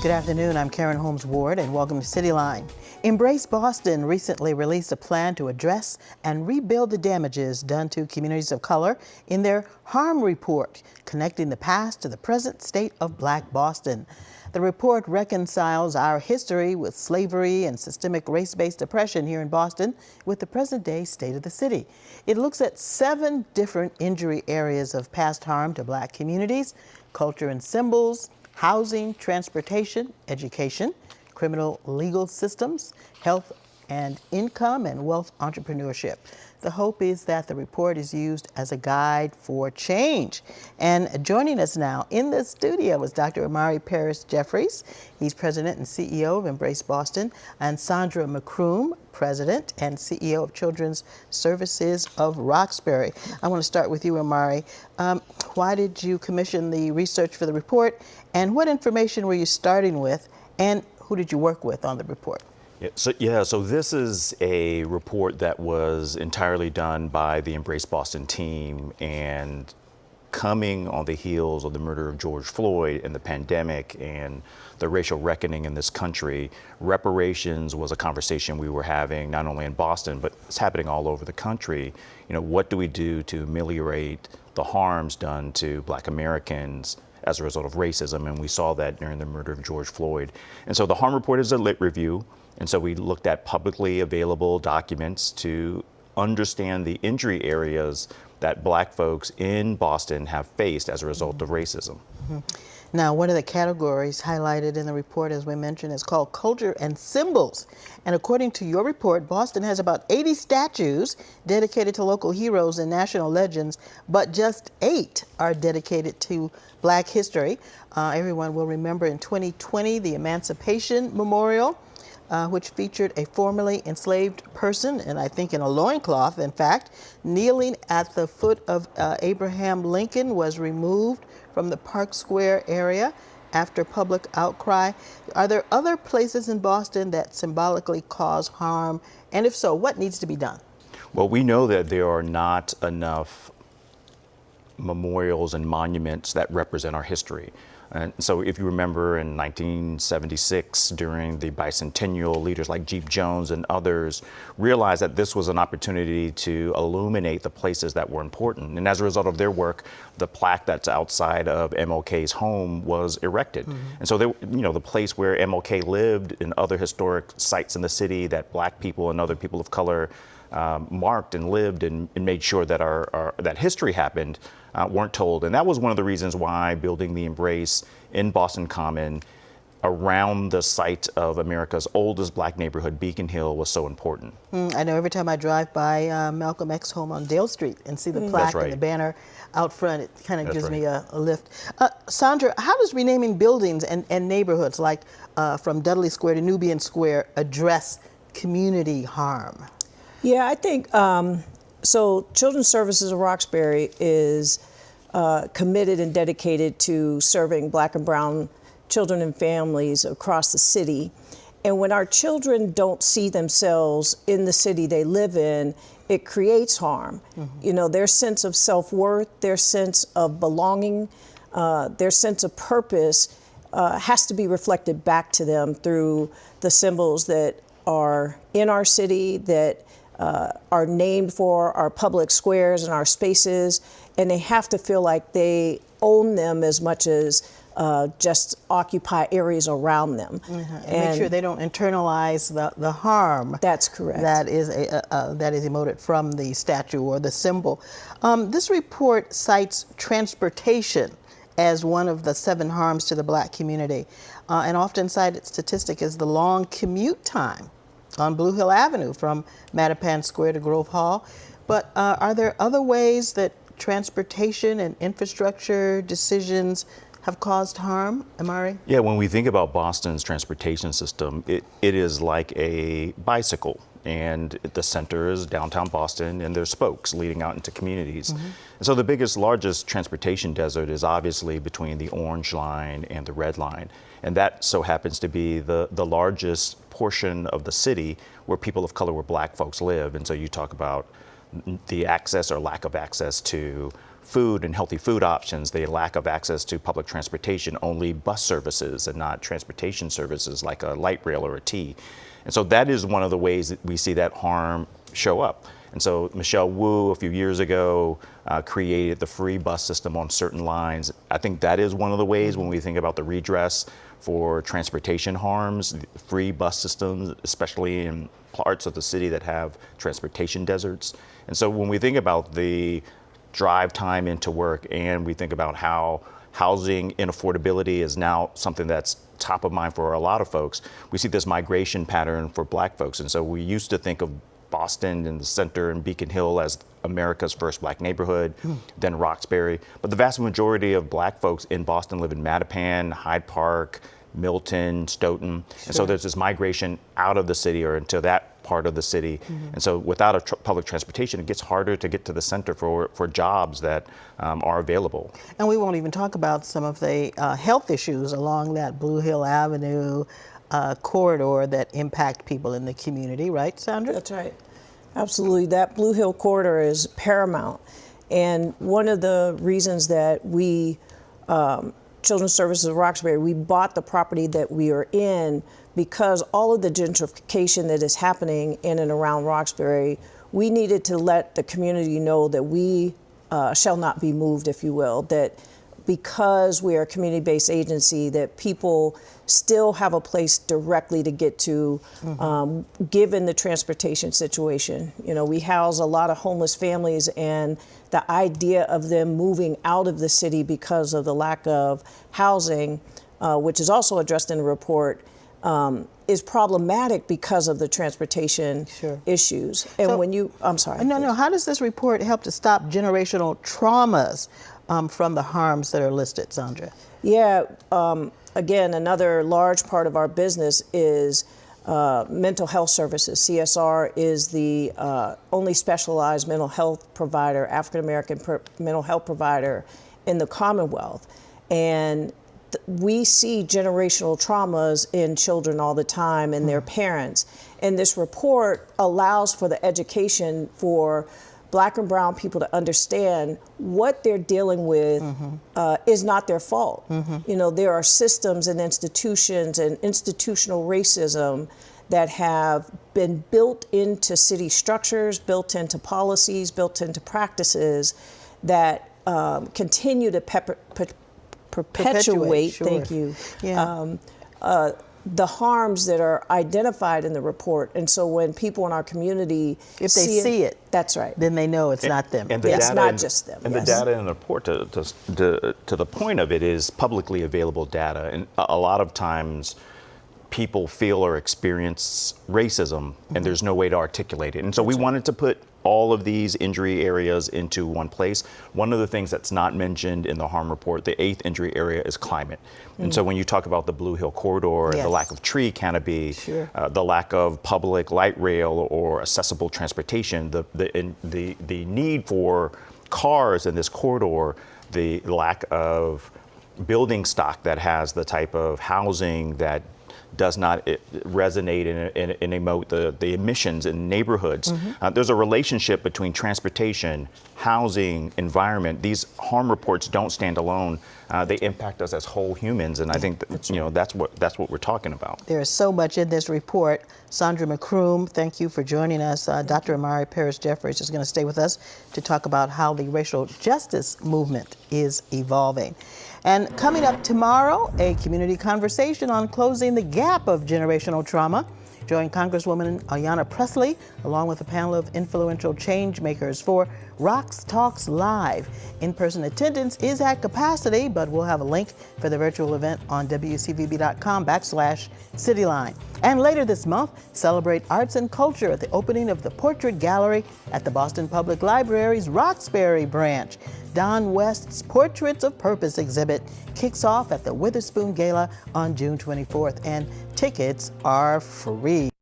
Good afternoon, I'm Karen Holmes Ward and welcome to CityLine. Embrace Boston recently released a plan to address and rebuild the damages done to communities of color in their harm report, connecting the past to the present state of Black Boston. The report reconciles our history with slavery and systemic race-based oppression here in Boston with the present-day state of the city. It looks at 7 different injury areas of past harm to Black communities: culture and symbols, housing, transportation, education, criminal legal systems, health and income, and wealth entrepreneurship. The hope is that the report is used as a guide for change. And joining us now in the studio is Dr. Imari Paris Jeffries. He's president and CEO of Embrace Boston, and Sandra McCroom, president and CEO of Children's Services of Roxbury. I want to start with you, Imari. Why did you commission the research for the report, and what information were you starting with, and who did you work with on the report? So this is a report that was entirely done by the Embrace Boston team, and coming on the heels of the murder of George Floyd and the pandemic and the racial reckoning in this country, reparations was a conversation we were having not only in Boston, but it's happening all over the country. You know, what do we do to ameliorate the harms done to Black Americans as a result of racism? And we saw that during the murder of George Floyd. And so the harm report is a lit review. And so we looked at publicly available documents to understand the injury areas that Black folks in Boston have faced as a result of racism. Now, one of the categories highlighted in the report, as we mentioned, is called culture and symbols. And according to your report, Boston has about 80 statues dedicated to local heroes and national legends, but just 8 are dedicated to Black history. Everyone will remember in 2020 the Emancipation Memorial, which featured a formerly enslaved person, and I think in a loincloth, in fact, kneeling at the foot of Abraham Lincoln, was removed from the Park Square area after public outcry. Are there other places in Boston that symbolically cause harm? And if so, what needs to be done? Well, we know that there are not enough memorials and monuments that represent our history. And so if you remember in 1976, during the bicentennial, leaders like Jeep Jones and others realized that this was an opportunity to illuminate the places that were important. And as a result of their work, the plaque that's outside of MLK's home was erected. And so, the place where MLK lived and other historic sites in the city that Black people and other people of color marked and lived and made sure that that history happened weren't told. And that was one of the reasons why building the Embrace in Boston Common around the site of America's oldest Black neighborhood, Beacon Hill, was so important. I know every time I drive by Malcolm X home on Dale Street and see the plaque and the banner out front, it kind of gives me a lift. Sandra, how does renaming buildings and neighborhoods like from Dudley Square to Nubian Square address community harm? Yeah, I think so. Children's Services of Roxbury is committed and dedicated to serving Black and brown children and families across the city. And when our children don't see themselves in the city they live in, it creates harm. You know, their sense of self-worth, their sense of belonging, their sense of purpose has to be reflected back to them through the symbols that are in our city, that are named for our public squares and our spaces, and they have to feel like they own them as much as just occupy areas around them. And make sure they don't internalize the harm. That's correct. That is emoted from the statue or the symbol. This report cites transportation as one of the 7 harms to the Black community. An often cited statistic is the long commute time on Blue Hill Avenue from Mattapan Square to Grove Hall. But are there other ways that transportation and infrastructure decisions have caused harm, Imari? Yeah, when we think about Boston's transportation system, it is like a bicycle. And the center is downtown Boston, and there's spokes leading out into communities. And so the largest transportation desert is obviously between the Orange Line and the Red Line. And that so happens to be the largest portion of the city where people of color, where Black folks live. And so you talk about the access or lack of access to food and healthy food options, the lack of access to public transportation, only bus services and not transportation services like a light rail or a T. And so that is one of the ways that we see that harm show up. And so Michelle Wu, a few years ago, created the free bus system on certain lines. I think that is one of the ways when we think about the redress for transportation harms, free bus systems, especially in parts of the city that have transportation deserts. And so when we think about the drive time into work and we think about how housing inaffordability is now something that's top of mind for a lot of folks, we see this migration pattern for Black folks. And so we used to think of Boston and the center and Beacon Hill as America's first Black neighborhood, then Roxbury. But the vast majority of Black folks in Boston live in Mattapan, Hyde Park, Milton, Stoughton. Sure. And so there's this migration out of the city or into that part of the city. And so without a public transportation, it gets harder to get to the center for jobs that are available. And we won't even talk about some of the health issues along that Blue Hill Avenue corridor that impact people in the community, right, Sandra? That's right. Absolutely. That Blue Hill corridor is paramount. And one of the reasons that we, Children's Services of Roxbury, we bought the property that we are in because all of the gentrification that is happening in and around Roxbury, we needed to let the community know that we shall not be moved, if you will, that because we are a community-based agency, that people still have a place directly to get to, given the transportation situation. You know, we house a lot of homeless families, and the idea of them moving out of the city because of the lack of housing, which is also addressed in the report, is problematic because of the transportation issues. And so, when you, I'm sorry. No, how does this report help to stop generational traumas from the harms that are listed, Sandra? Yeah, again, another large part of our business is mental health services. CSR is the only specialized mental health provider, African-American mental health provider in the Commonwealth. And we see generational traumas in children all the time and their parents. And this report allows for the education for Black and brown people to understand what they're dealing with is not their fault. You know, there are systems and institutions and institutional racism that have been built into city structures, built into policies, built into practices that continue to perpetuate, thank you, the harms that are identified in the report. And so when people in our community if they see it, that's right, then they know it's not them. And it's not just them. And the data in the report, to the point of it, is publicly available data. And a lot of times people feel or experience racism and there's no way to articulate it. And so we wanted to put all of these injury areas into one place. One of the things that's not mentioned in the harm report, the 8th injury area, is climate. And so when you talk about the Blue Hill corridor and the lack of tree canopy, the lack of public light rail or accessible transportation, the need for cars in this corridor, the lack of building stock that has the type of housing that does not resonate and emote the emissions in neighborhoods. There's a relationship between transportation, housing, environment. These harm reports don't stand alone. They impact us as whole humans, and I think that, that's what we're talking about. There is so much in this report. Sandra McCroom, thank you for joining us. Dr. Imari Paris Jeffries is going to stay with us to talk about how the racial justice movement is evolving. And coming up tomorrow, a community conversation on closing the gap of generational trauma. Join Congresswoman Ayanna Pressley along with a panel of influential change makers for Rox Talks Live. In-person attendance is at capacity, but we'll have a link for the virtual event on wcvb.com/CityLine. And later this month, celebrate arts and culture at the opening of the Portrait Gallery at the Boston Public Library's Roxbury branch. Don West's Portraits of Purpose exhibit kicks off at the Witherspoon Gala on June 24th, and tickets are free.